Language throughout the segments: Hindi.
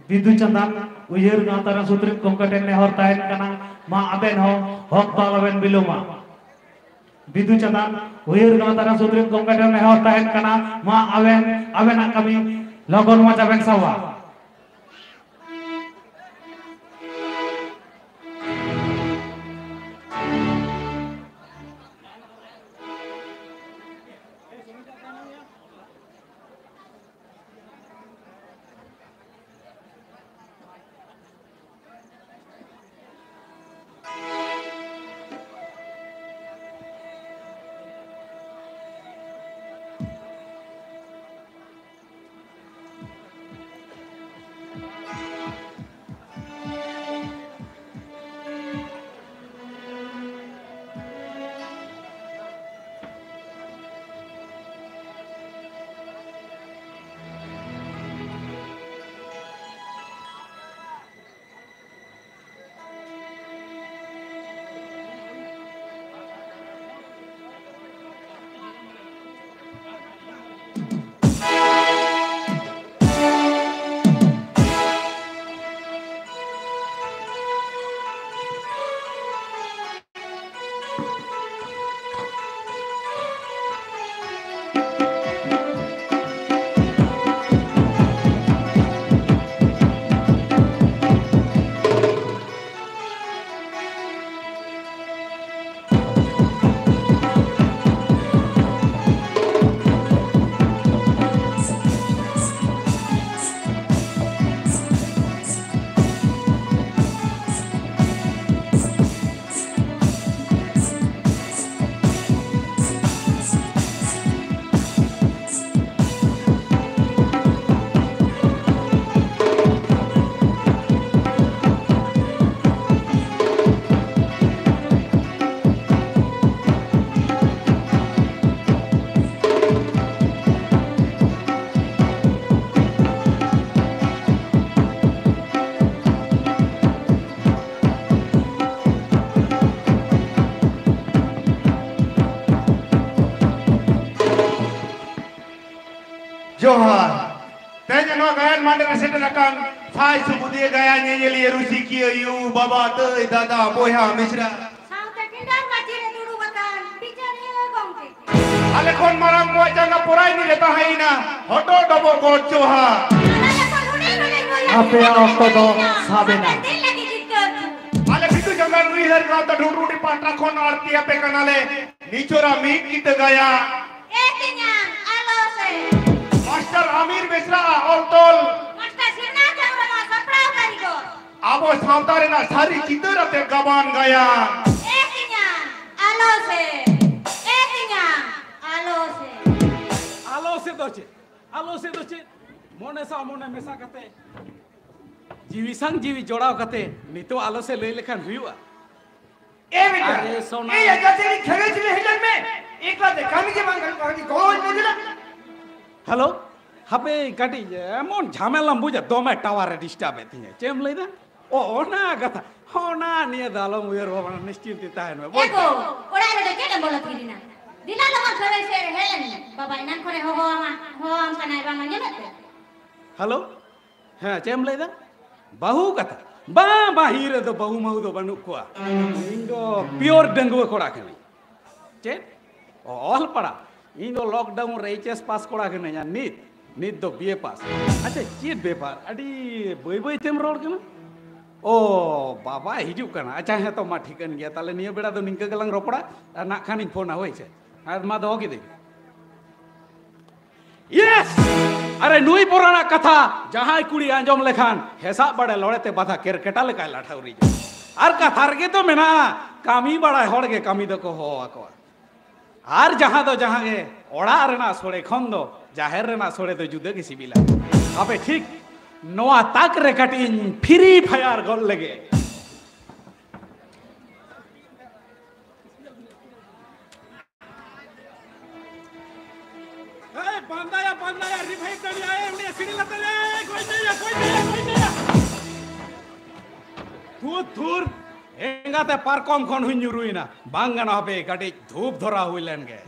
Bidu Chandan ujar ngantara sutrit kongkaten nehor tahen kana ma aben ho hok talawen biluma. Bidu Chandan ujar ngantara sutrit kongkaten nehor tahen kana ma aben kami logon macaben sawa. Johar. Tanya no gayan mandang setelakan sai subudi gaya nyeli rusiki yu baba te dada boya misra. Sampai tidak macam dulu batan bicara gongke. Ale kon marang mo janga purai ni leta haina. Hoto dobo god Johar. Ape okto do sabena. Ale bitu janga nui har rata ढूंढ di patra kon arti ape kanale nichora mi kita gaya. Etinyang alose. Master Amir Misra Oltol. Master Sirna Jangrama Saprao Karigor. Abo samtare na sari chitar ate gaban gaya. Etinyang alose. Etinyang alose. Alose doche. Mone sa mone mesa kate. Jiwi sang jiwi jodaw kate. Nito alose lei lekhan huyua. Are sona. Iya jate khege chile hijan me. Ekla de kami ke bang kami goj mojila. Hello? Hape kati emon jhamelam buja dome tower disturb etinya. Chem leida? Oh ona kata. Ona niye dalom uyer baba nistinti tahen me. Eko, ora ada kena bola kirina. Dina lawan sore sore helen. Baba inan kore ho am kanai bang nyemet. Hello? Ha chem leida? Bahu kata. Ba bahire do bahu mau do banu kwa. Indo pure dengue kora kani. Chet? All pada. Indo lockdown HS pass kora kani ya nit do BA pass. Acha chit bepar. Adi boy tem rod kana. Oh baba hijuk kana. Acha he to ma thikan gaya tale niya beda do ningka galang ropada nak khanin phone hoy che. Ar ma do ki de. Yes! अरे नुई पुराना कथा जहां कुड़ी आंजम लेखान हेसा बड़े लड़ते बाधा केरकेटा लेका लाठाउरी आर कथा रे तो मेना कामी बड़ा हड़ के कामी दो को हो आको आर जहां के ओड़ा रेना सोड़े खन दो जाहेर रेना सोड़े तो जुदे के सिबिला अबे ठीक नोआ ताक रे कटिन फ्री फायर गोल लगे Bandaya, revive kariya, udah sini latar koi naya. Thur, enggak teh parkom kon hui nyuruina, bangan apa kadi dhup dhora hui lenge.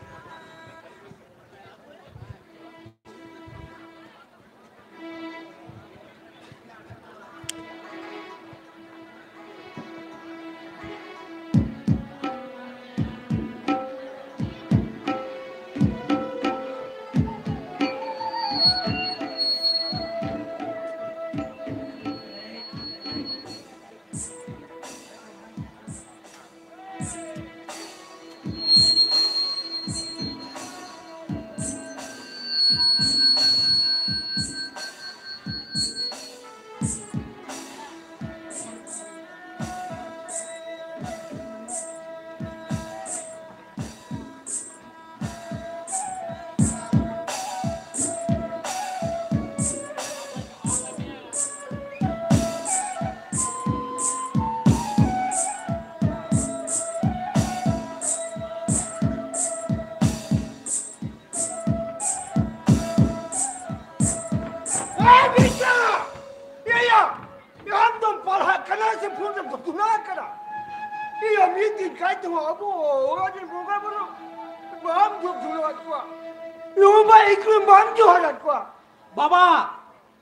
Baba,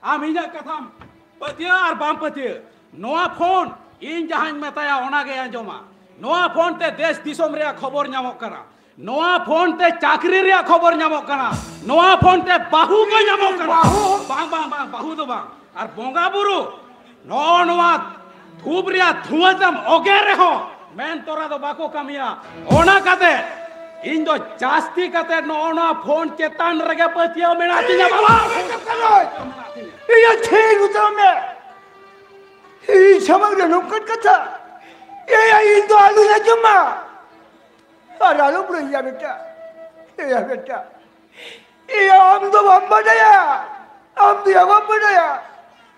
aminya katham patia ar bam patia. Noa phone in jahan metaya ona ge anjoma. Noa phone te desh disom reya khobor nyamok kana. Noa phone te chakri reya khobor nyamok kana. Noa phone te bahu ge nyamok kana. Bang bahu do bang. Ar bonga buru. Noa dhup reya dhuajam oge reho. Men tora do bako kamiya. Ona kate. इन जो जास्ती कते नोना फोन चेतन रगे पतिया मेनाती ना बाबा ये ठीक उतर में ये समग्र नुक्कड़ कथा ये इन तो आलू ना जुम्मा और आलू बुढ़िया बेटा ये हम तो बम्बा डया हम तो यहाँ बढ़या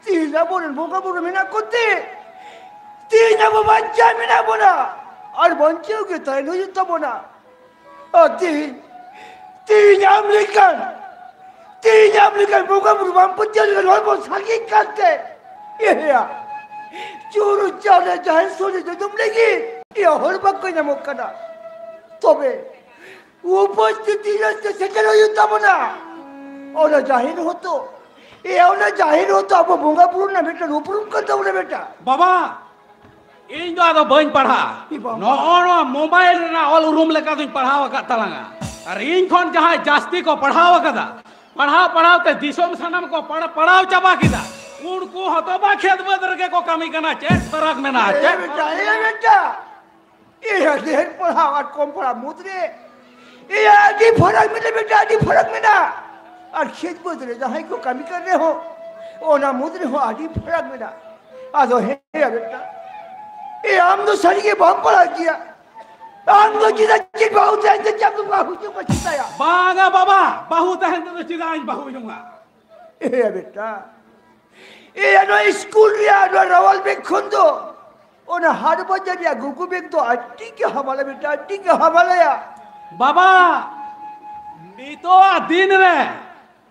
तीना बोलन भूखा बुढ़ में ना कुत्ते तीना वो बंचा में ना बोला और बंचे हो गए ताई लो युद्ध बोला तीन अमेरिकन बुका बुरबान पच्चीस का लोग बहुत साकी करते ये या चोरू चाले जाहे सोने तो तुम लेगी ये हर बात कोई ना मुक्कना तो बे ऊपर स्थिति जैसे सेकंड युद्ध बना और जाहिर हो तो ये और जाहिर हो तो आप बुका बुर ना बेटा ऊपर करता हूँ ना बेटा बाबा इन जो आदो बन पढ़ा नो मोबाइल ना ऑल रूम लेकर तुम पढ़ावा का तलंगा अरे इन कौन जहाँ जास्ती को पढ़ावा कदा पढ़ाओ ते दिसोम सनम को पढ़ाओ चबा किदा उनको हतो बा खेत बदर के को कमी करना चेक फरक में ना ये बेटा ये देर पढ़ावा कम पढ़ा मुद्रे ये आदि फरक में बेटा आदि फरक में ना और खेत बदरे जहाँ को कमी कर रहे हो ओ ना मुद्रे हो आदि फरक में ना आदो है बेटा ये हम तो सही के बहुत पढ़ा किया हम तो जिधर चित बहुत है तो जब तुम बाहु क्यों बचता है बागा बाबा बहुत है तो चिदा आज बाहु दूंगा ये बेटा ये ना स्कूल या ना रवल में खुंदो और ना हर बच्चे या गुगु में तो अट्टी के हमारे बेटा अट्टी के हमारे या बाबा नीतो दिन रे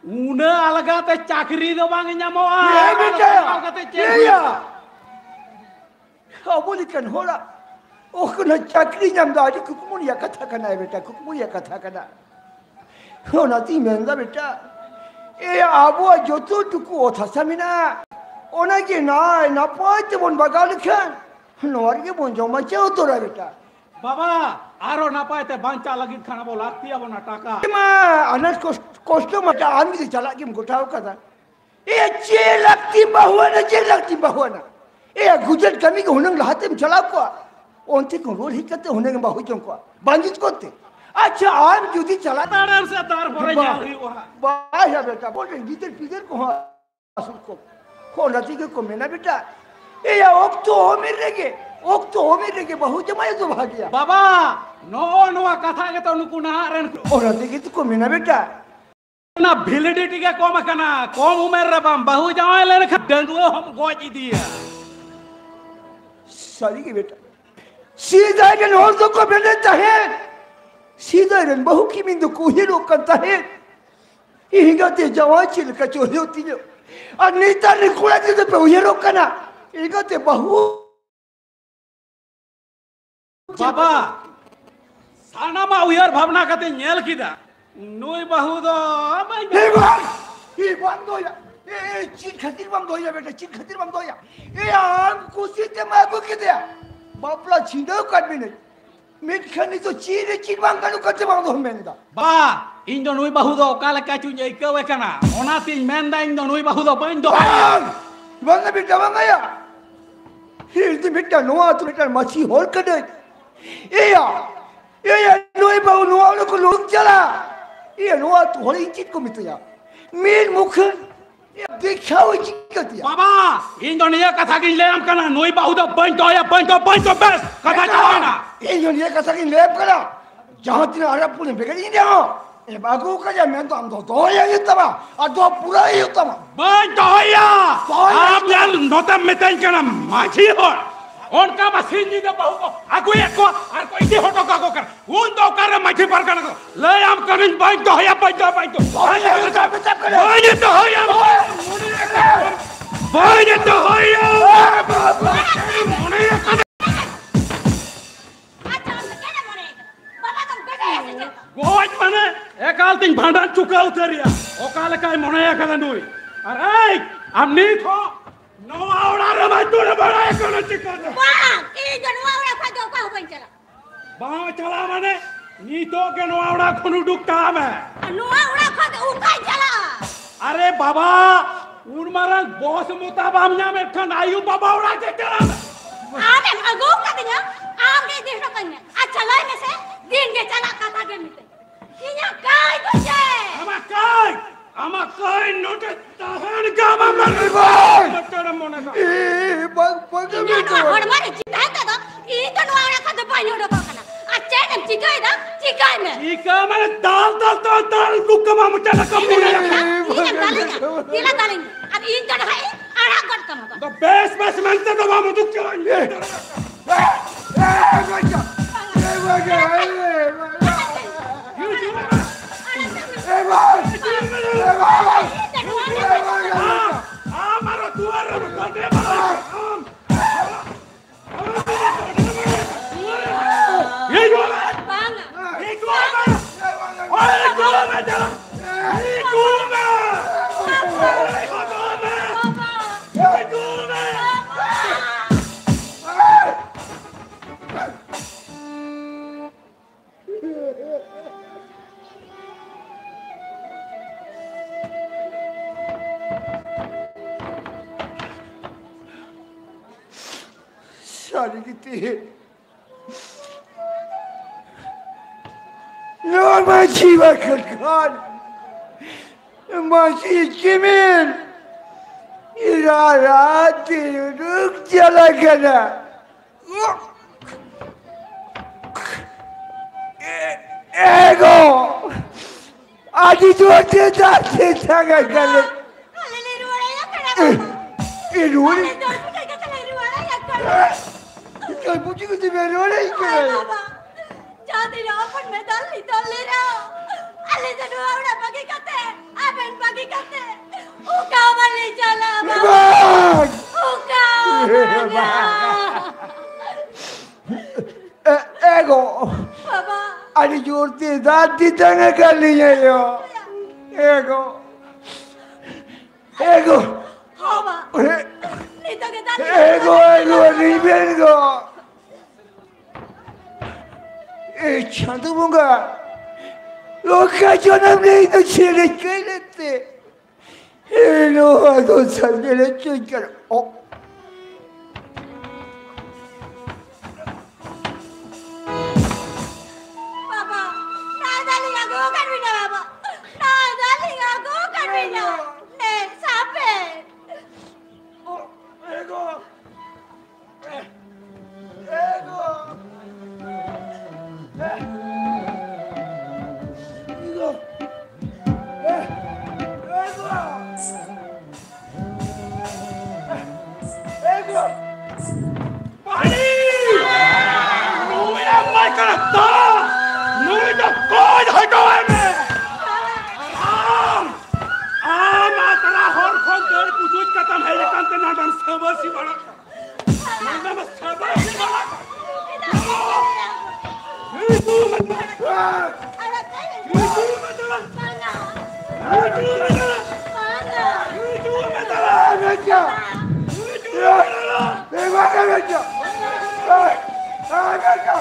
उन्हें अलगा ते चाकरी दो बांगे न्यामो ये बेटा ये या बोली कन हो रहा ओह कुछ चाकरी जमदा आज कुकुमुनिया कथा करना है बेटा कुकुमुनिया कथा करना हो ना ती महंगा बेटा ये आबो जो तो टुकु ओथा समिना ओना के ना पाँच बन बगाल खान नौर के बन जो मचे हो तो रहा बेटा बाबा आरो ना पाए ते बांचा लगी खाना बोला आती है वो ना टाका माँ अनस कोस्टो मचा आदमी से चला के मुकुटाव कथा ये चे लगती बहुआ ना ये गुजर कमी के होने लहाते में चला को ओंते को रोल ही करते होने के बाहु चों को बांजित करते अच्छा आम जुदी चला तार से तार भरे जाओगी वहाँ बाहर है बेटा बोल रहे गीतर पीतर को हाँ असुर को हो नती के को मेना बेटा ये ओक तो हो मेरे के बाहु जमाए तो भागिया बाबा नो कथा के तो नुकुना रन और नती के तो को मेना बेटा ना वैलिडिटी के कम करना कम उम्र रे बम बाहु जमाए ले रखा डंगुओ हम गोची दिया सारी की बेटा सीधा के नोर तो को बेटे चाहे सीधा रन बहु की मिंदु को ही लोग करता है Hingga te jawa cil kacau tinyo. Anita ni kulat itu pewiro kana. Hingga te bahu. Baba, sana ma uyar bhavna kate nyel kida. Noi bahu do amai. Bang doya. Cin khatir bang doya beta, cin khatir bang doya. Am kusi te magu kida. Bapla cinda kan bine. Menkan itu cin bang kanu kate bang do menda. Ba, indo noi bahu do kala kacu nyai kewe kana. Ona tin menda indo noi bahu do bain do. Bang na beta bang aya. Hilti beta noa tu beta machi hol kadai. Iya, noi bahu noa lo ko lung jala. Iya noa tu hol incit ko mitu ya. Min mukhan दिखाओ चिकतिया बाबा इंडोनेशिया कथा की लेम करना नोई बाहुदा बंद हो या बंद बस कथा चलाना इंडोनेशिया कथा की लेम करा जहां तीन अरब पुने बेगड़ी इंडिया हो ए बागु का जा मैं तो हम तो या युतमा आ तो पूरा युतमा बंद हो या आप यार नोता मेतन करना माछी हो उनका मशीन जी दे बाहु को आगु एक को और कोई दी होटो का को कर उन दो कर माछी पर करना को ले हम करिन बंद हो या बंद हो बंद तो हो या गोच मने एकाल तिन भांडा चुका उतरिया ओकाल काय मने एकाल नुई अरे हमनी थो नो आवड़ा रे मैं तूने बड़ा एकन चिका वाह ई जनवा आवड़ा खादो का हो चला बाव चला मने नी तो के नो आवड़ा खनु डुकता में नो आवड़ा खादो उ का चला अरे बाबा उन मारा बॉस मुताबामnya में खन आयु बाबा आवड़ा के चला आने अगो का दिन आमने देश कन्या अच्छा लय में से दिन के चला कथा के मिते इया काय तुझे ama kai note tahan ka mamar doctor mone ka bang ini no hormone cinta ta i to no ara ka de paino do kana acha nem chikai me dal lukka ma mutala ka mone dila dalin ab in to hai ara got kam the best man to ma muduk Sorry gitu. No masih makan. Masih kimin. Irarat duduk jalan kana. Ego. Adi dua tidak sangat kali. Iruri. Kau puji kau tu berora ikan. Jadi apa में दल ले रहा अले जनो आवड़ा बगी कते अबेन बगी कते उका वाले चला उका Ego. बाबा Adi jurti dati tanga kalinya yo. Ego. बाबा नी तो के दादी Ego ni bengo. Chantu bunga. Loka janam ne itu cile kelete. Elo ado sandele chukar. Oh. बाबा ना दाली आगो कर बिना बाबा ना दाली आगो कर बिना ने सापे Ego. sabasi bala. Nama sabasi bala. Itu mata. Itu mata. Itu mata. Raja. Bagaimana Raja? Raja.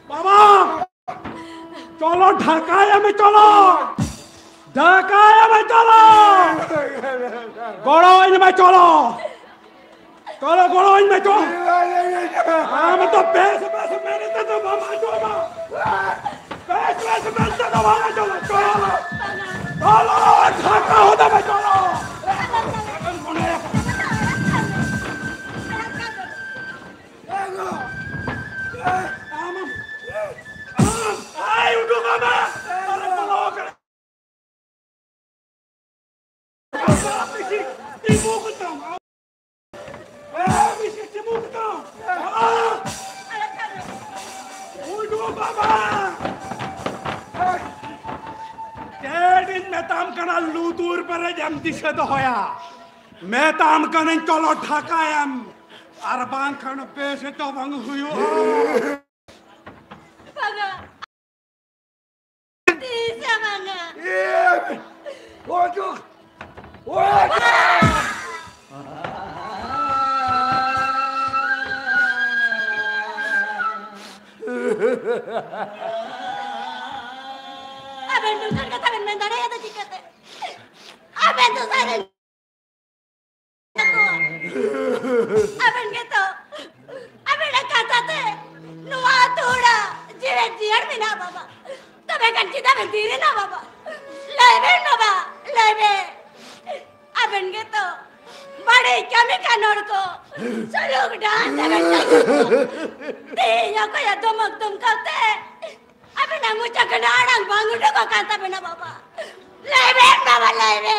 Mama, चलो ढाकाया में चलो गड़ोइन में चलो गड़ोइन में चलो हम तो पैसे मैंने तो मामा चलो पैसे तो मामा चलो ढाका होता में चलो udah mama, timu ketang, misi timu ketang, udah mama, jadi metam kena lutur pada jam 3 tu hoya, metam kena colot hakayam, arbang kena pese tu bang huyu. Waduh. Abang tu kan kata ben mendara ya tu jika te. Abang tu sana. Abang gitu. Abang nak kata te. Nuah tuda. Jiran mina baba. Tapi kan kita berdiri na baba. Lebe baba. Lebe. Abang gitu. Bade kami kanor ko. Saluk dance abang jago. Tiya ko ya domak dum kate. Abang nak muncak kena orang bangun dek ko kata bena baba. Lebe baba lebe.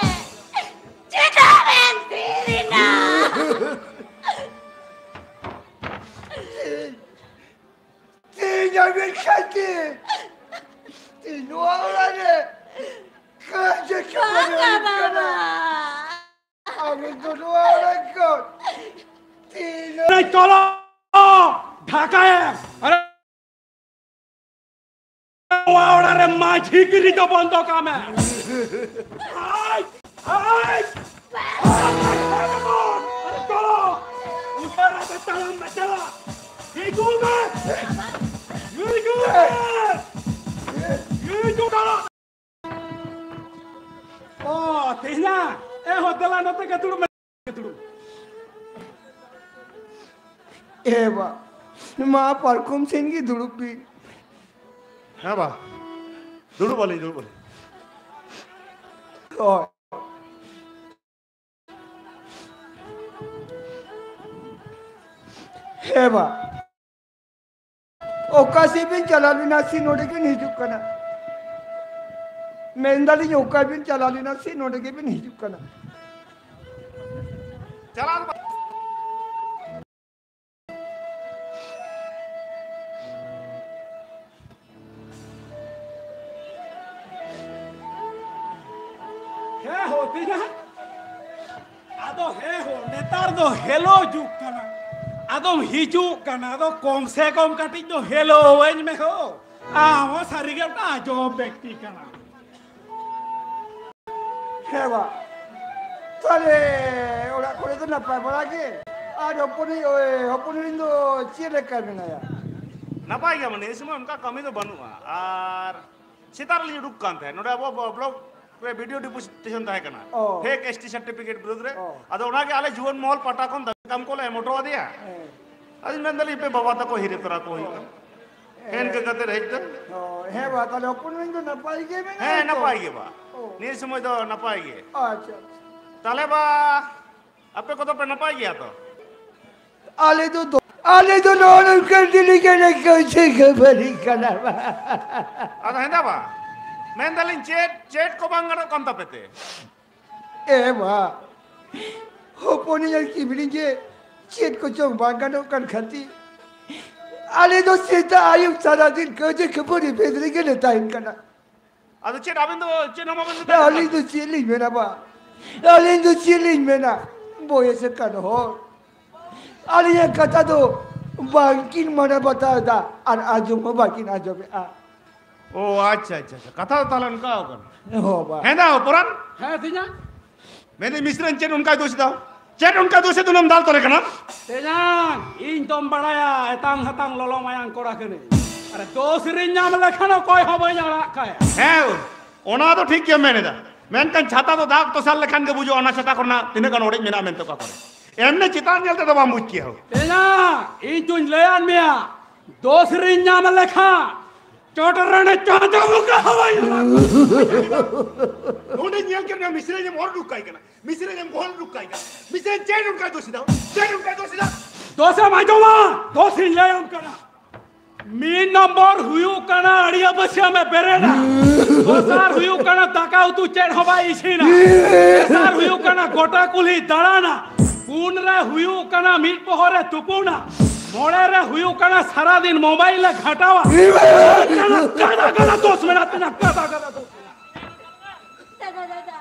Kita berdiri na. Tiya berkati. Tino orang ni. Kerja Bangga baba. Aku tu orang kau. Tino. नहीं चलो ढाका है अरे वावड़ा रे माझी गिरी तो बंदो काम है हाय हाय अरे चलो ऊपर आते चलो मैं चला ये चलो oh tehnya hotelan nanti ketulu ketulu Eva, माँ परकुम सिंह की दुरुपी हाँ बा दुरु बोले और Eva, ओका से भी चला लेना सी नोटे के नहीं चुकना मेंदाली ओका भी चला लेना सी नोटे के भी नहीं चुकना चला है होती ना आदो है हो नेतार दो हेलो जुक कना आदम हिजुक कना आदो कम से कम काटी दो हेलो वेज में हो वो सारी के ना जो व्यक्ति कना Eva, ताले ओरा कोले तो ना पाए बड़ा के आज अपनी इंदो चीरे कर बिना यार नपाई क्या मने इसमें उनका कमी तो बनूँगा और सितारा लिए रुक कांते हैं नोड़ा वो ब्लॉग पे वीडियो डिपोजिशन था करना फेक एसटी सर्टिफिकेट विरुद्ध रे अदो उन्हें के आले जुवन मॉल पटा कौन दम को ले मोटो दिया आज मैं दली पे बाबा तक को हिरे तरह को ही हैन के कहते रहे तो है बात ताले अपनी इंदो ना पाई के में है ना पाएंगे बा नहीं समझ तो ना पाएंगे अच्छा ताले बा अपने को तो पे ना पाएंगे तो आले तो नॉन कर दिली के ना कैसे खबर ही करना अदा है ना बा मैं दलिन चेट को बांगड़ो कम तपते ए बा अपनी यार की बिलिंगे चेट को चों बांगड़ो कर खाती आले तो सीधा आयुब सारा दिन कैसे खबर ही भेजने के लिए टाइम करना अदो चेट अबिंदो चेट हम अबिंदो आले तो चेली मेरा बा Alin tu ciling mena. Boy sekan hor. Alin yang kata tu bangkin mana bata dah. Ar ajum bangkin ajum ah. ও আচ্ছা আচ্ছা আচ্ছা কথা তাহলে উনকা ওখান Oh ba. হ্যাঁ দাও পুরান হ্যাঁ তিনা मैंने मिश्रण चेन उनका दोष दाओ चेन उनका दोष है तो नाम दाल तो लेकर ना তেজাং ইন তম বাড়ায়া এতাং হাতাং ললো মায়াং করা কেনে আরে দোষ রিন নাম লেখানো কয় হবে জানা খায় है ओना तो ठीक किया मैंने दा मैंने कन छाता तो दाग तो साल लेखन के बुझो ओना छाता करना तिने कन ओड़े मेना मेन तो का करे एमने चितान जलते तो बाम बुझ किया हो তেজাং ইন তুই লয়ান মিয়া দোষ রিন নাম লেখা চটরনে চাঁদা মুকা হবে ओने नियल के मिश्रण ने मोर रुकाई करना मिश्रण ने मोर रुकाई करना मिश्रण चेन उनका दोष दाओ चेन उनका दोष दाओ দোষে মাইজমা দোষ রিন লয়াম করা মি নম্বর হুয়ু কানা আড়িয়া বসিয়া মে বেরেনা দোসার হুয়ু কানা তাকাও তু চেন হবা ইছিনা এসার হুয়ু কানা গোটা কুলি দাঁড়ানা কোন রে হুয়ু কানা মিট পহরে তুপুনা মোড়ে রে হুয়ু কানা সারা দিন মোবাইলে ঘাটাওয়া কানা কানা দোষ মেনা তেনা কাদা কাদা দোষ दादा दादा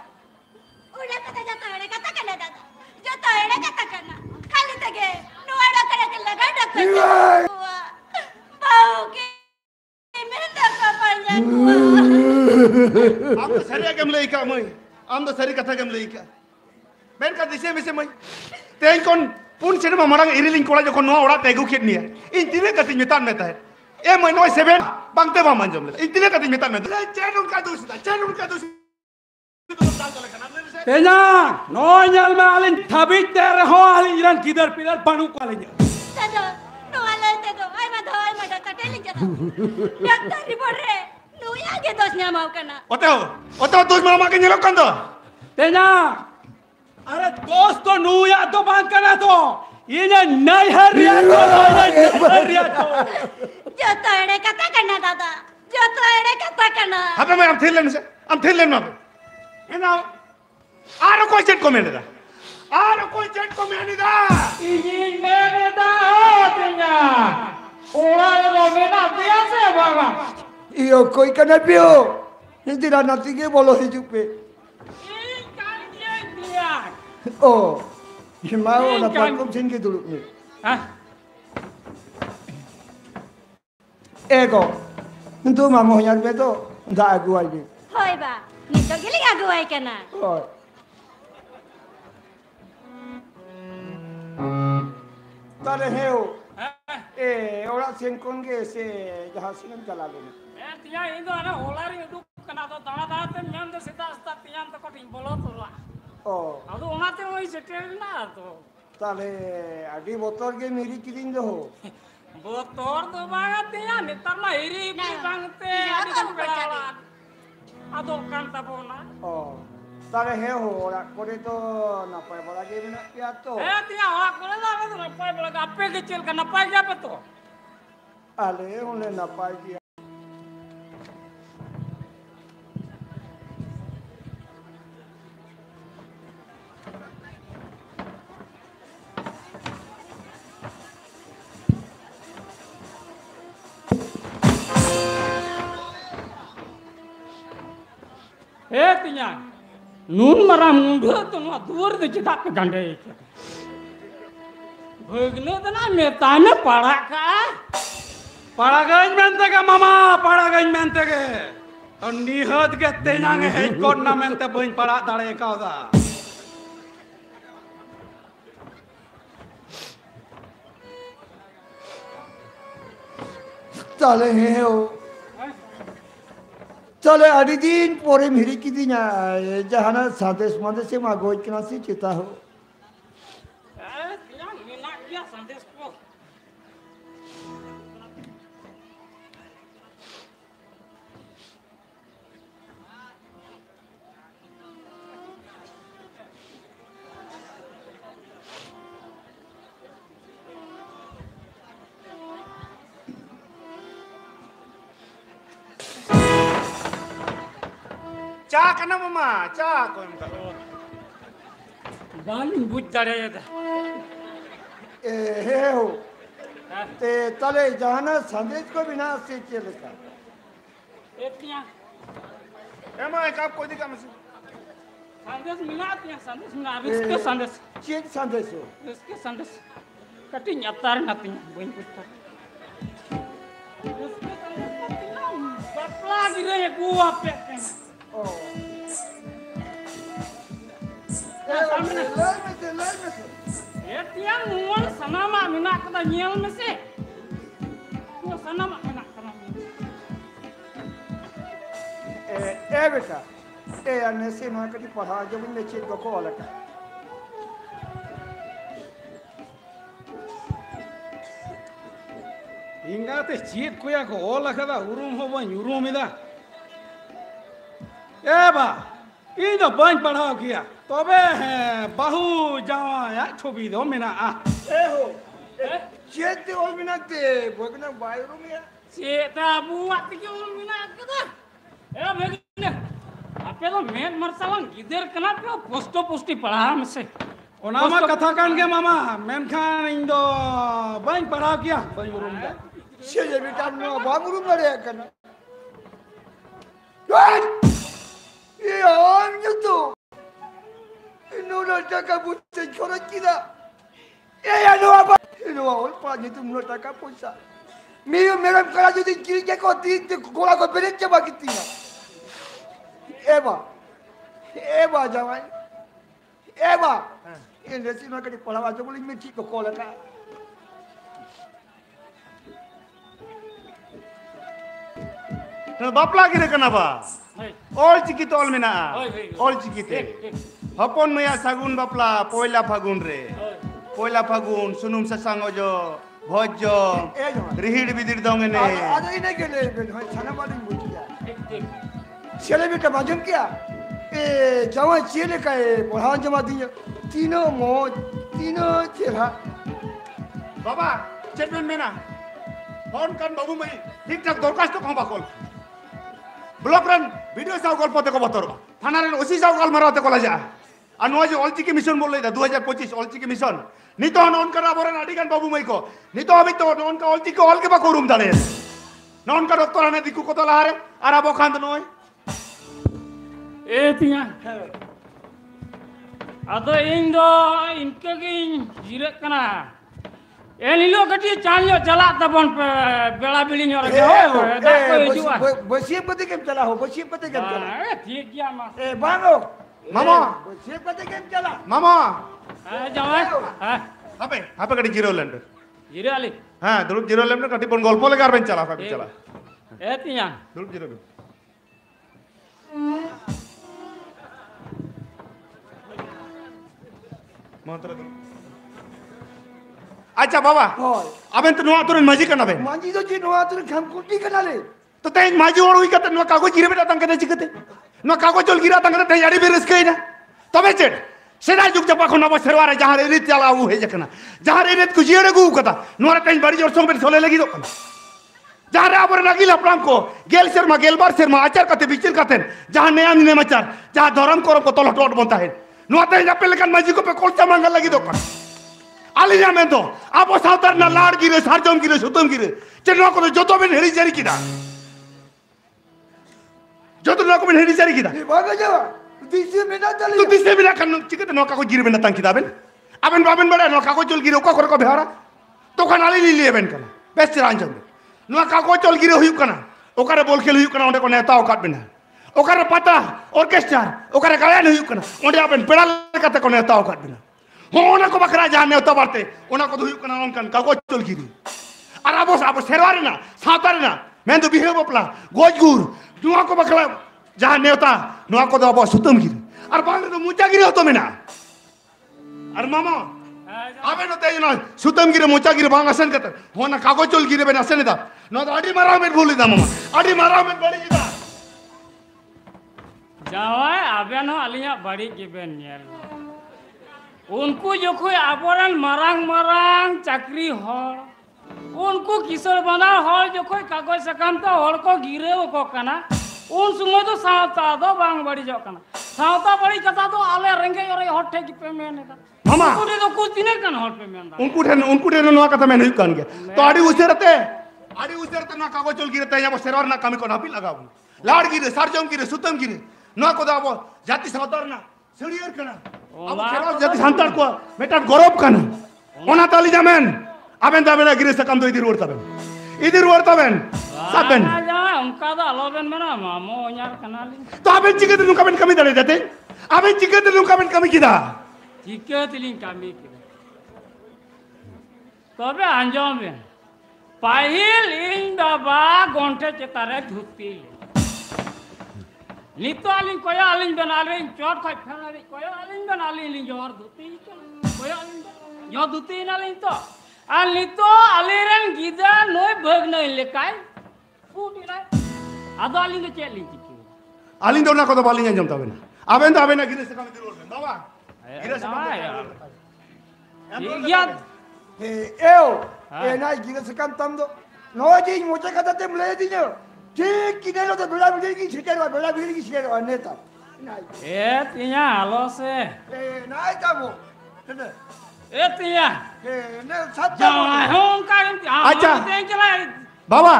उड़ा कथा जाता है कथा करना दादा जो तो एड़े कथा करना खाली तगे नुआड़ा करे के लगा डॉक्टर बाऊ के मेहनत का पाया आप तो सरिया केम लेका मई आम तो सरी कथा केम लेका मेन का दिसे में से मई तेन कोन पुन सिनेमा मरंग इरिलिंग कोला जको नो ओड़ा तेगु खेत निया इन तिने कति मेतान मेता है ए मई नोय 7 बांगते बा मंजम ले इन तिने कति मेतान मेता चेन उनका दोष दा चेन उनका दोष তেনা নয়ল মে আলিন থাবিত দে রহো আলিন ইরান কিদার পিদার বানু কালিন दादा नुआला ते तो आई मा डॉक्टर टेलिंग जाता डॉक्टर रिपोर्ट रे नुया के दोष ना माव करना ओतो दोष मेरा माके नेलो कंदो তেনা আরে দোষ তো নুয়া তো বান কানা তো ইনে নাই হরিয়া তো নাই হরিয়া তো जो तो एड़े कथा करना दादा जो तो एड़े कथा करना अबे मैं हम थिल लेन ना है ना आरो कोई चेट को मैंने दा आरो कोई चेट को मैंने दा Ingin meneda hatinya. Orang yang meneda biasa bawa. Iyo koi kana pio. Hindi na natin ke bolo hijuk pe. Ikan dia. Oh. Mau na platform sin ke dulu ni. Hah? Ego. Itu mamu nyar pe to. Da agu ai ni. होय बा नी तो गेली अगुवाई करना Oh. Tare heo. Orang sengkong ke se jahat sinam cala lu. Tiya ini ada olari itu kena tu dana dana tu nyam tu sita sita tiyan tu kau timbolo tu lah. Oh. Aduh orang tu orang setel na tu. Tare adi motor ke miri kirim do. Botor tu banget tiya nitar lah iri banget ada kan belawan. Aduh kan tapo na. Oh. Tare heo orang kore to napai bala ke mina pia to. Tiya orang kau lah tu napai bola apa kecil kan napai apa tu? Ale ole napai dia. Tiya nun marah muda tu nu dur tu cetak ke gandai. Begini tu na metana parak kah? পাড়াগাইন মেনতে গে মামা পাড়াগাইন মেনতে গে তো নিহত গে তেনাঙ্গে হেই কোন না মেনতে বইন পাড়া দাঁড়ে কাওদা Tale heo. Tale adi din pore miri kidinya jahana sades mande se magoi kena si cita ho. Tiya minak dia sandes po. चा करना मामा चा कोई उनका Baling buj dare dah. Heo. Te tale jahana sades ko bina se chelta. Tiya एमा एक आप कोई दिखा मुझे Sandes minat yang sandes minat riske sandes. Cien sandes ho. Riske sandes. Kati nyatar natinya boin putar. Riske sandes natinya. Bapla gire ya gua pek. Oh. Samne. Lai mese. Ya tiang mual sanama minat kata nyel mese. Mual sanama minat kata. बेटा ए अन्य से ना कभी पढ़ा जब मैं चीज को कॉल का Ingate cheat kuya ko ola kada urum ho ban urum ida. Eba, ido ban padhao kiya. Tobe bahu jawa ya chobi do mena a. हो चीज ते और बिना ते भगना बायरो में Cita buat tiga minat kata. Begini. Apa lo main marsalang gider kenapa posto posti paham sih? Ona ma katha kan ke mama menkan indo ban padhao kiya ban urum da. चीज बेटा नो बाबरू मरे करना ये और ये तो इन्होंने टका बुझे छोड़ किया ये नो अब नो और पानी तुम नो टका पैसा मेरा करा जो दिन किल के को तीन गोला को बेरे चबा कितनी ना एबा जवान एबा इन रेसी में कभी पढ़ावा जो बोली मैं ठीक को कॉल का Bapla kira kenapa? All ciki tol mina. All ciki te. Hapon maya sagun bapla poila fagun re. Poila fagun sunum sasang ojo bhojo. Rihid bidir dongene. ada ini ke le sana वाली मुझिया चले बेटा मालूम क्या ए जवान चले का पढ़ा जमा दिया तीनों मौज तीनों चेहरा Baba, statement mina. Phone kan babu mai. Tik tak dorkas to kong bakol. Blog ran video saw gol pote ko botor. Thana ran osi saw gol marate ko laja. Anu aje olchiki mission bolle da 2025 olchiki mission. Nito on kara boran adigan babu mai ko. Nito abi to on ka olchiki ol ke ba ko room dale. Non ka doktor ane diku ko to lahare arabo khand noy. Tiang. Ado indo inke gin jiret kana. Ini lo kati chanyo jalak tabon bela beli nyor ke ho. Dak ko jua. बसिए पते केम चला हो बसिए पते केम चला ठीक gya mas. ए बांगो Mama, बसिए पते केम चला mama. Jawai. Apa kadi zero land? Jire ali. Ha, dulu zero land kadi pon golpo le garben chala kadi chala. Tiang. Dulu zero. Mantra tu. Acha baba. होय Aben tu nuwa turun maji kana ben. मांजी तो जी नवा तो हम कुटी कना ले तो तेज माजी और हुई कते नुआ कागज गिरे बेटा तंगे चिकते नुआ कागज चल गिरा तंगे ते यारी बेरस के ना तबे चेट सेना जुग जपा खो नबो सरवारे जहां रे रीत चला वो हे जकना जहां रे रीत कुजिरे गु कता नुआ तेज बड़ी जोर सोंग बे सोले लगी दो जहां रे आबर लगी लपराम को गेल शर्मा गेलबार शर्मा आचार कते बिचिर कते जहां नया ने मचार जहां धर्म करो को तोल टोट बनता है नुआ तेज अपे लेकन माजी को पे कोलचा मांगल लगी दो आलिया में तो आपो साउतर ना लाड़ गिरे सारजम गिरे सुतम गिरे चेनुआ को जोतो बेन हेरी जारी किदा जो तो नौका में हेरी जारी किदा ये भाग जा दिसे में ना चले तो दिसे बिना kan चिकते नौका को गिरे बेन तंग किदा बेन अबेन बाबेन बड़े नौका को चल गिरे ओका को बेहारा तो खान आली लिए बेन कना बेस्ट रांजम नौका को चल गिरे हुई कना ओकारे बोल खेल हुई कना ओंडे को नेता ओकात बेन ओकारे पता ऑर्केस्ट्रा ओकारे गायन हुई कना ओंडे अबेन पेड़ा कते को नेता ओकात बेन होना को बकरा जहां नेता बारते ओना को हुई कना ओनकन का को चल गिरे और अब शेरवारे ना सातारे ना मैं तो बिहेव अपला गोजगुर नुआ को बकला जहां नेता नुआ को अब सुतम गिरे और बांग तो मुचा गिरे होतो में ना और मामा आबे न तेज ना सुतम गिरे मुचा गिरे बांग असन कत होना कागज चल गिरे बेन असन दा न तो अडी मारा में भूली दा मामा अडी मारा में बड़ी दा Jawai aben ho alinya bari giben nyel. Unku jokoi aboran marang-marang chakri hor. Unku kisar bandar hor jokoi kagoj sakam ta hor ko gire ko kana. Un sumoy to sauta do bang bari jok kana. Sauta bari kata to ale renge ore hot thek pe men eta. Mama Unku to kuch dine kan hot pe men da. उनको नुआ कथा मैं नहीं कान के तो आड़ी उसे रहते ना कागज चल गिरे तया शेरवार ना कमी को ना भी लगाऊ लाड़ गिरे सारजम गिरे सुतम गिरे नुआ को दाबो जाति सावतार ना सड़ियर कना अब खेराल जाति सांतार को मेटा गौरव कना ओना ताली जामेन आबेन दाबेना गिरे सकम दो इधर रुआर साबेन उनका दा अलोबेन मना मामो यार कनाली तो आबेन चिके ते नुका बेन कमी दाड़े जाते आबेन चिके ते नुका बेन कमी किदा चिके तिलिंग कमी किदा तबे अंजम बेन पाहिल इन बाबा गोंठे चेतारे धुती नितो आलिंग कोया आलिंग बनाले चोट खाई फेनाले कोया आलिंग बनाले लिंग जोर धुती कोया आलिंग यो धुती नालिंग तो आ नितो आलिरन गिदा नोय भग नय लेकाय फूटिला आदो आलिंग चे लिंग चिकी आलिंग दोना को तो बालिंग अंजम तबेना आबेन दाबेना गिरे सकम इधर रुआर बाबा गिरे सकम या हे एओ ए नाइ गिरे सकम तम दो नोजी मुझे कदा ते मले दिनो ठीक किनेलो तो बेला बिड़ी की छिकेरो नेता नाइ ए तिया आलो से ए नाइ तमो ए तिया ए ने सत्य जा हों का अच्छा। चला बाबा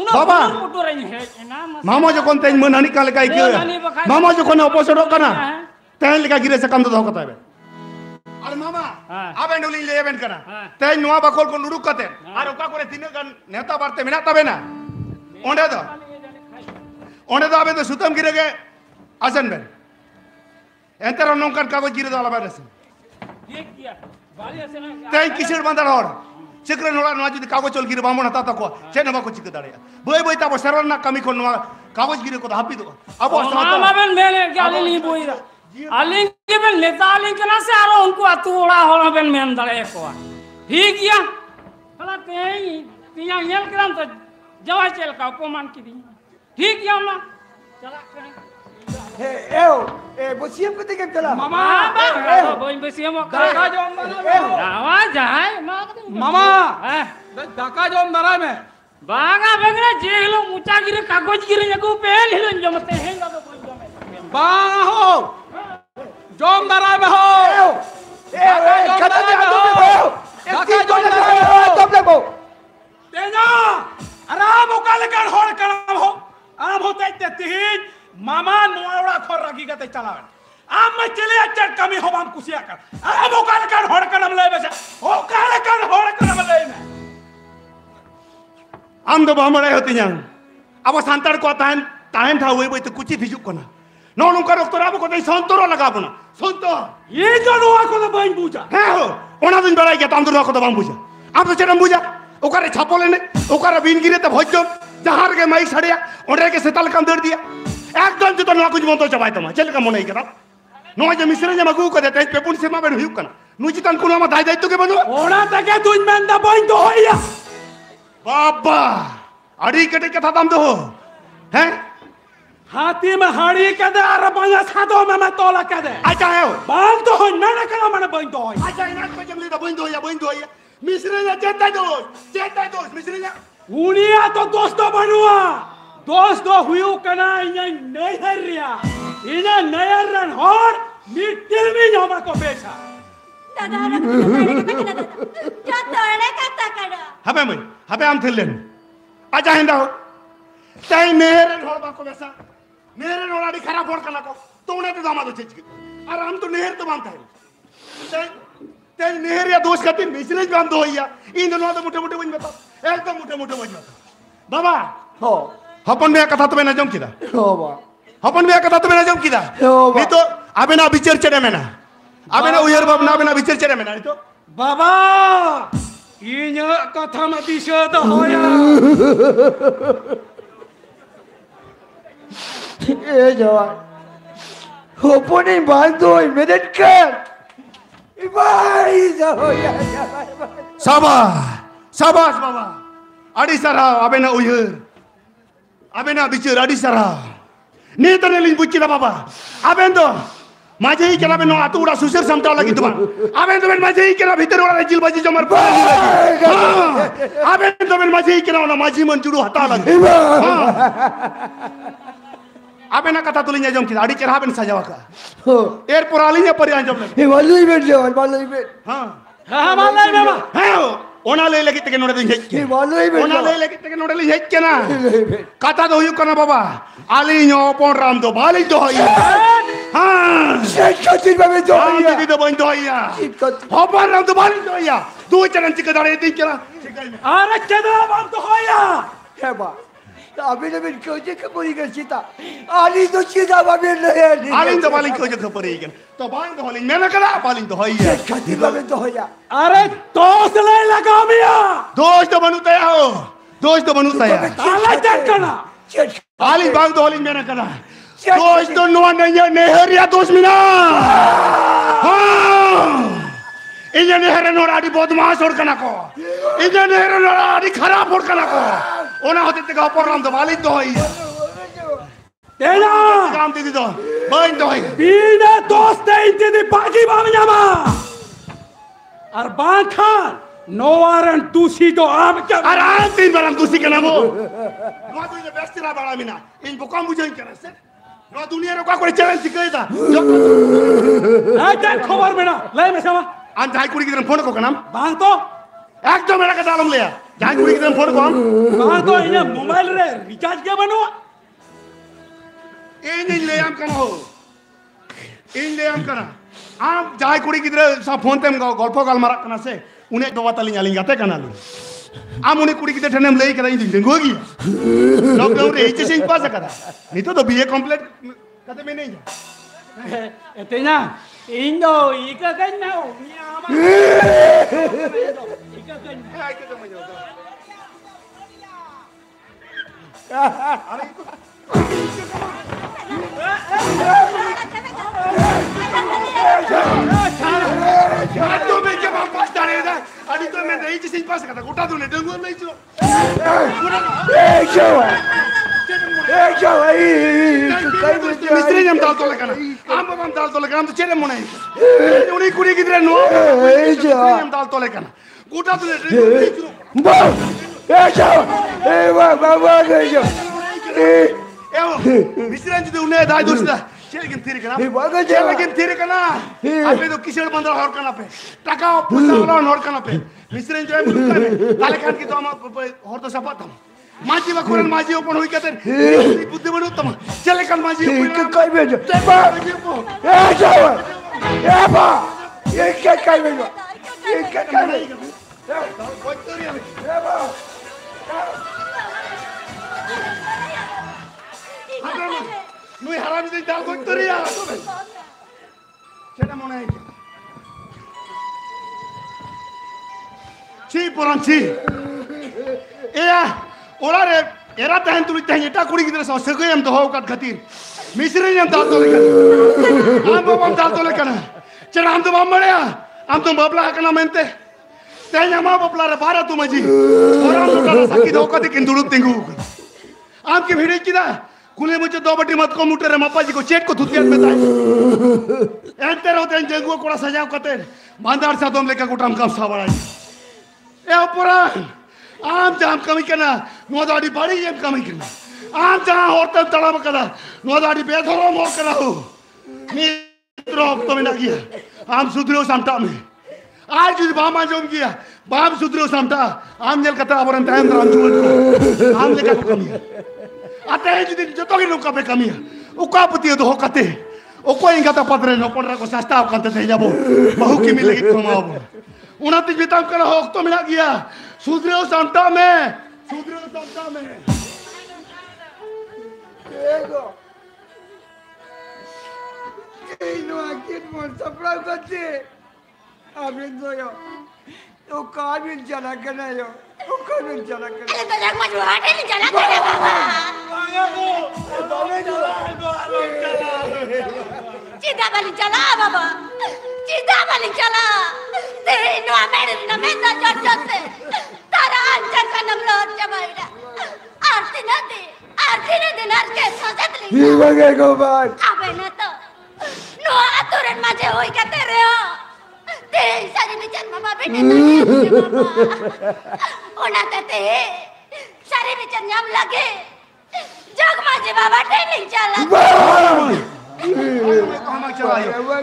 बाबा पुटो रही है ना मामा जो कोन तेन मनहनी काले काई के मामा जो कोन अपोसडो कना तेन लेका गिरे सकम दो होता है अरे मामा आबेन डुली लेबेन कना तेन नुआ बकोल को लुडुक कते आर ओका करे तिने गन नेता बारते मेना तबेना ओंडे दो आबे तो सुतम गिरे के आसन बेन एंतर नोंकन कागज गिरे दो आलाबा रसे ठीक किया बाली से ना तेन किशोर बंदर और चिकरे नोड़ा नोआ जुदी कागज चल गिरे बामो नता तको चेन बाको चिक दाड़े बय बय ताबो सरल ना कमी को नोआ कागज गिरे को हापी दो अब मामा बेन मेले गाली ली बोइरा आलिंग के बेन नेता आलिंग कना से आरो उनको अतुड़ा होला बेन मेन दड़े को ठीक किया हला तिया येल करम तो जवा चल का अपमान की दी ठीक किया ना चला करें हे एओ ए बसियम कते के चला मामा बोई बसियम दाका जो आवाज जाए मामा दाका जो नरा में बागा बगरा जेलो ऊंचा गिरे कागज गिरे जगो पेल हिलन जमते हैं तो कोई जमे बाहो जोम नरा में हो ए कते दे हो दाका जो तब देखो तेना आराम उकाल कर होड़ करम हो आम होते तेतीन मामा नोड़ा खोर रखी गते चलावन आम में चले अच्चर कमी हो हम कुसिया कर आराम उकाल कर होड़ करम ले बसे उकाल कर होड़ करम ले में आम दो बामड़े होती जान अब सांतार को ताहन था वही तो कुछ हिजुक को ना नो नुका रक्तरा को नहीं संतोर लगा बना संतो ये जो नोआ को तो बन बुझा है हो ओना दिन बड़ा गया ताम तो को तो बाम बुझा आप तो चरम बुझा ओकारे छापो लेने ओकारे बीन गिरे तो भोजो जहार के माई सड़िया ओडे के सेताल काम दर दिया एकदम जो तो ना कुछ मन तो चबाय तमा चल का मन नहीं करा नो जे मिश्र जे मगु को देते पेपुन से मा बेन हुक कना नुची तन कुना मा दाई दाई तो के बनो ओना तके तुझ में दा बन तो होया बाबा अड़ी कटे कथा ताम तो हो हैं हाथी में हाड़ी के दे अरे बया सादो में मैं तोला के दे अच्छा है बाल तो हो ना करा मैंने बन तो होया अच्छा इना को जमले तो बन तो होया मिश्र ने चेता दो मिश्र ने उनिया तो दोस्तों बनुआ दोस्तों हुयो कना इने नहीं हरिया इने नयरन और मिट्टिल में जोमा को बेचा दादा क्या तोड़े कता करा हबे आम थिलेन आजा हिंदा हो ताई मेरे ढोल बाको बेसा मेरे नोराडी खराब होड़ कना को तोने तो दामादो चेच और हम तो नेहर तो बांधता है ताई नेहर या दोस्त खातिर मिश्र ने बांध दो या इन दोनों तो मोटे मोटे बन बता एकदम मोटे मोटे बन बता बाबा हो हपन में कथा तो मैं नजम किदा हो बा हपन में कथा तो मैं नजम किदा नहीं तो अबे ना विचार चढ़े में ना अबे ना उयर बाब ना अबे ना विचार चढ़े में ना नहीं तो बाबा इन कथा में दिशा तो होया ए जवान हो पोनी बांध दो मदद कर भाई जाओ या साबास बाबा अड़ी सरा अबे ना उयर अबे ना विचार अड़ी सरा नी तो ने लिन बुच्ची बाबा अबे तो माझे ही केला बेनो आतु उड़ा सुसर समता लगी तुम अबे तो माझे ही केला भीतर वाला जिल बाजी जमर अबे तो माझे ही केला ना माझी मन जुड़ू हता लगी अबे ना कथा तुलिnya जम किदा अड़ी चढ़ा बेन सजावा का एर पुरालिnya परियां जम ए वाली बेट ले वाली बेट हां हां वाला मामा है ओना ले लगी तके नोडे दिन हेच ए वाली बेट ओना ले लगी तके नोडे दिन हेच के ना कथा तो हुयु कना बाबा आली नो पोन राम दो बाली दो हाँ चेक खातिर बाबे तो आम भैया दीदी तो बन तो या चेक खातिर हबार नाम तो बाली तो या दो चरण चिक दाड़े तीन चला अरे चेदा बाम तो होया है बा अभी ने बिन क्यों जे खबरी कर सीता आली तो सीधा बाबे नहीं आलिंग तो बालिंग क्यों जगह पर ही गन तो बालिंग तो होलिंग मैं ना करा बालिंग तो होई है चेक खातिर बाबे तो होया अरे दोस्त ले लगा मिया दोस्त तो बनू तया हो दोस्त तो बनू तया ताला चेक करना चेक आलिंग बांग तो होलिंग मैं ना करा दोस्त तो नुआ नहीं है नेहरिया दोस्त मिना हाँ इन्हें नेहरे नोराडी बदमाश और कना को इन्हें नेहरे नोराडी खराब और कना को ओना होते ते का पर तो बालिंग तो होई तेरा काम दीदी तो बालिंग तो होई बीने दोस्त इंते दी बाकी बामयामा और बाखान नोवारन दूसी तो आम क्या आराम तीन बार हम दूसरी के नाम हो नोआ तो इन्हें बेस्ट ला बड़ा मिना इन बुकाम मुझे इन करे से नोआ दुनिया रो का कोई चैलेंज सिखाई था ऐसे खबर में ना ले में sama आन जाई कुड़ी की तरफ फोन को का नाम बांग तो एक तो मेरा का दालम लिया जाई कुड़ी की तरफ फोन को हम बांग तो इन्हें मोबाइल रे रिचार्ज क्या बनो इन ले हम कना हो इन ले हम कना आप जाई कुड़ी की तरफ सा फोन ते हम गल्प गाल मारा कना से उन्हें तो बात लिंगा लिंगा ते कना ली आम उन्हें कुड़ी की तरफ ठने हम ले करा इन होगी लॉकडाउन रे एच से पास करा नहीं तो बीए कंप्लीट कते में नहीं जा तेना इंदो इका कन्ना मिया आमा इका कन्ना तो मैं जब आप पास डाले था अभी तो मैं नहीं जिसे पास करता उठा दूँ नहीं डंगू नहीं चलो मिस्त्री हम दाल तो लगाना हम दाल तो लगाना तो चेरे मुने उन्हीं कुड़ी की तरह नो हम दाल तो लगाना उठा दूँ नहीं चलो मिस्त्री जी तो उन्हें दाई दोस्ता चलेकिन तेरे कना चलेकिन तेरे कना आपने तो किसी बंदर हर कना पे टका पुसा वाला हर कना पे मिस्त्री जो है ताले खान की तो हम हर तो सपा था माजी वकुरन माजी ओपन हुई कहते बुद्धि बनो तम चले कन माजी ओपन कई बेजो ए जाओ ए बा ये क्या कई बेजो ये क्या कई ए बा नुई हरामी दे दाल कोई तोरी आ चेना मने ची पुरान ची एया ओला रे एरा तहन तुली तहन एटा कुड़ी की तरह से सगई हम तो हो कट खातिर मिस्री हम दाल तो लेकर हम बाबा दाल तो लेकर चला हम तो बाम मड़या हम तो बाबला कना मेंते तहन हम बाबला रे बारा तू मजी और हम तो सकी दो कति किंदुरु तिंगु हम की भिड़े किदा कुले मुझे दो बटी मत को मुटे रे मापा जी को चेट को धुतिया में ताई एंते रोते जंगुआ कोड़ा सजाव कते बांदार सा तुम लेकर कुटाम काम सावड़ाई ए पुरा आम जाम कमी करना नोदाड़ी बड़ी एम कमी करना आम जहां होटल तड़ाम करा नोदाड़ी बेधरो मोर करा हो मित्रो तो में ना किया आम सुधरो समटा में आज जो बामा जोम किया बाम सुधरो समटा आम जल कता अबरन टाइम राम जुवन आम लेकर कमी आता है जिन जो तो की लोग पे कमी है उका पति तो होकते उको इंगा तो पत्रे न पड़ रहा को सस्ता कंते थे जाबो बहु की मिलेगी कमाओ उन्नति बिताम कर हो तो मिला गया सुधरो समटा में एगो नो आकिन मोर सपड़ा करते अभी तो यो तो काबिल चला करना यो तो काबिल चला करना अरे तो जग मजू हाटे नहीं चला करे बाबा चिदा वाली चला बाबा चिदा वाली चला तेरे नो मेरे न मैं तो जट जट तारा अंचर का नम लोट चबाइरा आरती न दे नर के सोचत ली ये वगे को बात अबे न तो नो आतुरन मजे होई का तेरे हो ते सारी बिचन बाबा बेटे तो ओना ते सारी बिचन जम लगे जग माजे बाबा ते नहीं चला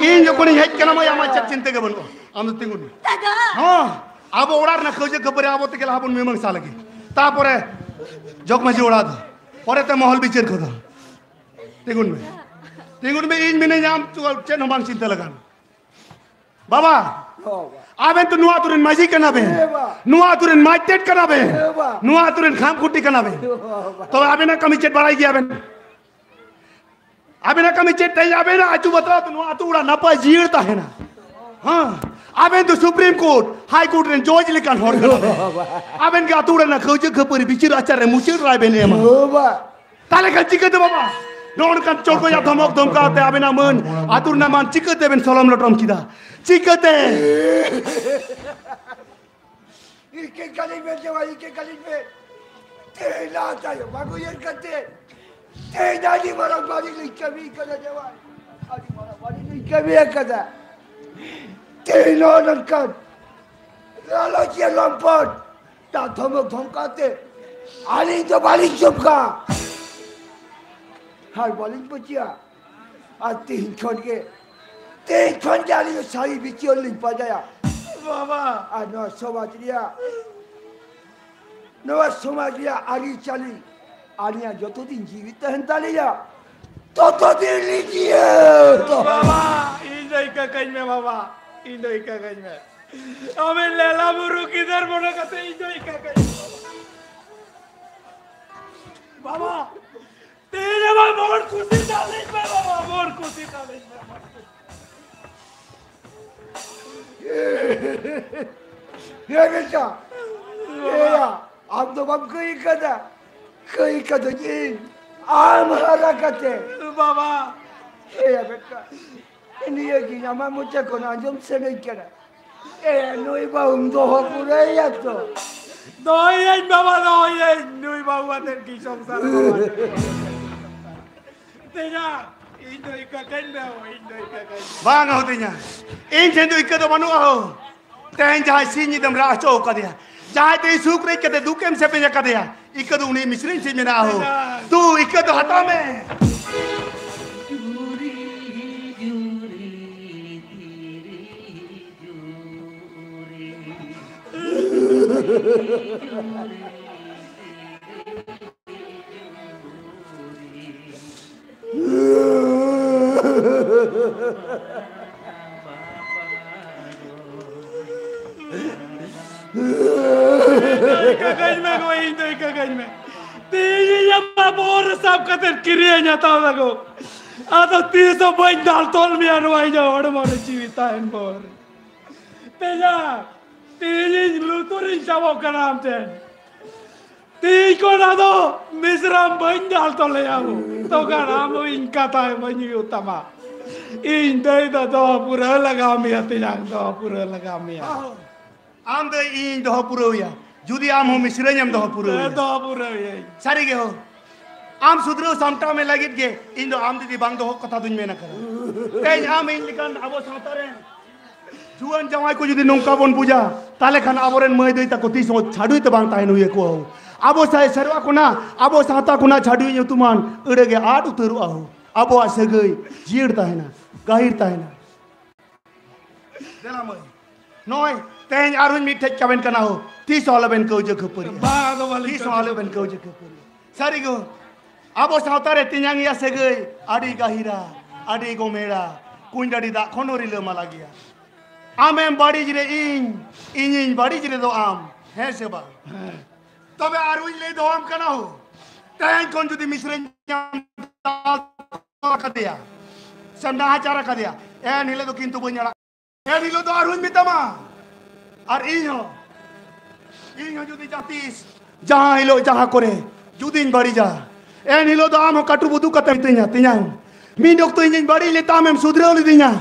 इन जो कोनी हेट केना मैं आमा चिंते के बनो आम तिंगु तगा हां अब ओडार न खोजे खबर आबो ते केला अपन मेमंग सालगे तापरे जग माजे ओडा दो परे ते महल बिचेर खदा तिंगुन में Tingun me in mine nyam cen hong bang cinta lagan. Baba, aben tu nuwa turin maji kana be. Nuwa turin majtet kana be. Nuwa turin kham kuti kana be. To abena kami cet barai gi aben. Abena kami cet tai abena aju batra tu nuwa tu ura napa jir ta hai na. Ha. Aben tu Supreme Court, High Court ren George lekan hor kana be. Aben ga tu ura na khauj khapuri bichir achar re muchir rai be ne ma. Tale kan chikat baba. Non kan choko ya dhamok dhamka te abena man atur na man chikat ben salam lotom kida. Chikat e. Ike kali me dewa ike kali me. Te la tayo bagu yer kate. Te dadi marang bari likami kada dewa. Adi marang bari likami kada. Te non kan. Lalo kia lampot. Ta dhamok dhamka te. Ali to balik chupka. Hai balik bachia. Ati hinkon ke. Te hinkon jali yo sari bichi on limpa jaya. Baba. Ano somadria. Noa somadria ari chali. Ariya joto din jivita hentaliya. Toto din lijiye. Baba, indo ikakain me baba. Indo ikakain me. Amen lela buru kidhar bona kate indo ikakain. Baba. तेरे बाल मोर खुशी डाले पे बाबा मोर खुशी डाले ये बेटा ये आप तो बाप कहीं कदा जी आम हरा कते बाबा ये बेटा ये की नामा मुझे को ना जम से नहीं करा ये नोई बाउम दो हो पूरे या तो दोये बाबा दोये नोई बाबा तेरे की संसार बाबा तेरा indo ikakain me ho indo ikakain Bang ho tinya. In tendu ikado manu ho. Ten jahai sinyi dam ra cho ka dia. Jahai te sukre kade dukem se pe ka dia. Ikado uni misrin se mena ho. Tu ikado hata me. ikakain me ko indo ikakain me तेरी जब बोर सब कतर किरिया जाता होगा को आता 300 बाई डाल तोल में आनवाई जा और मारे जीविता इन बोर तेजा तेरी लुतुरिन चावो का नाम थे ती को ना दो मिश्रम बाई डाल तोल ले आओ तो का नाम वो इनका था बनी उत्तमा इन दे दो पूरा लगा मिया तेजांग दो पूरा लगा मिया Am de in do puro ya. Judi am ho misre nyam do puro. दो पूरा ये Sari ge ho. Am sudro samta me lagit ge in do am di bang do kotha duny me na kara. Ten am in likan abo sautare. Juan jawai ko judi nongka bon puja. Tale khan aboren mai dei ta koti so chadui te bang tahin huye ko. Abo sai serwa kuna abo sauta kuna chadui yutuman ure ge aad uteru aho. Abo asegei jir tahina gahir tahina. Dela mai. Noi ten arun mi tek kaben kana ho. Ti sola ben ko je khapuri. बाग वाली Ti sola ben ko je khapuri. Sari go. Abo sautare tinyang ya segei adi gahira adi gomera kundari da khonori le malagia. Amem badi jire in badi jire do am. He seba. Tobe arun le do am kana ho. Ten kon judi misren nyam ka dia. Samna acara ka dia. Nile do kintu bunyala. Nile do arun mitama. Ar inho judi jatis jaha hilo jaha kore judin bari ja en hilo do am katu budu kata tinyang min dok to injin bari le tamem sudre oli dinya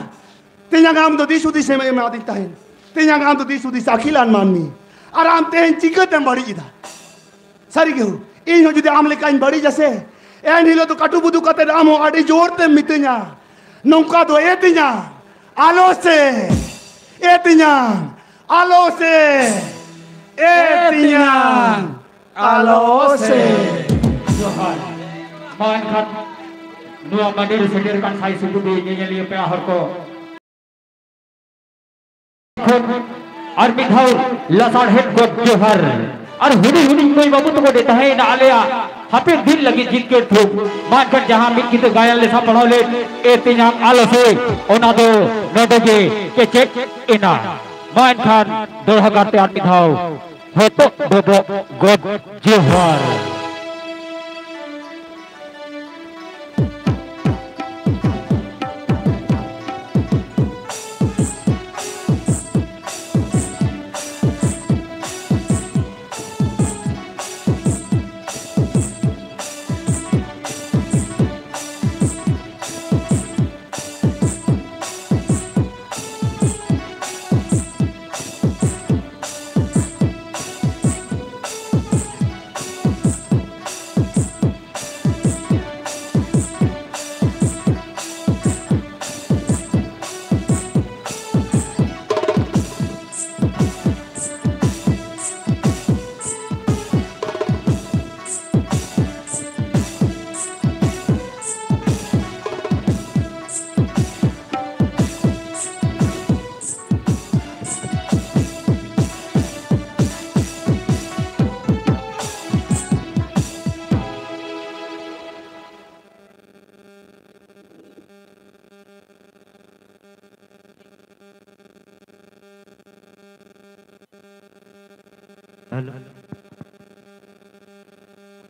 tinyang am do disudi se me ma diktain tinyang am do disudi sakilan manmi aram ten chikatem bari ida sari ge inho judi am le kain bari jase en hilo do katu budu kata am adi jorte mitinya nongka do etinya alose etinya Alose, etinyang, alose. Johan, main kan, nuang mandir sediakan saya suku di nyanyi pe ahor ko. Army Thaur, lasar head god Johar, और हुडी हुडी कोई बाबू तो देता है ना आलिया हापे दिन लगी जीत के थू मान कर जहां मिट की तो गायन लेसा पढ़ो ले ए तिनाम आलो से ओना दो नोडगे के चेक इना मान खान दो हगाते आती थाओ हो तो बोबो गोद जोहर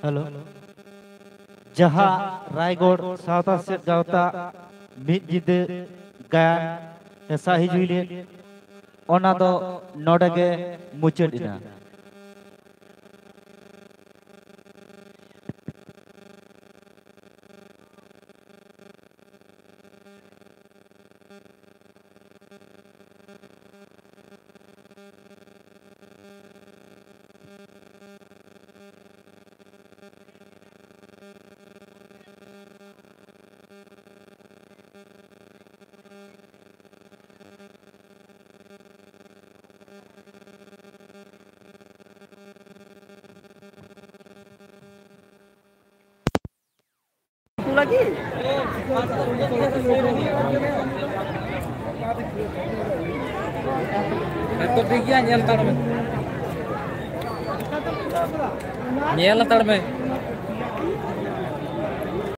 हेलो जहाँ रायगढ़ सावता से गावता मिद जिदे गायन ऐसा ही जुइले ओना दो नोडगे मुचेड इना lagi. Itu dia nyel tar me. Nyel tar me.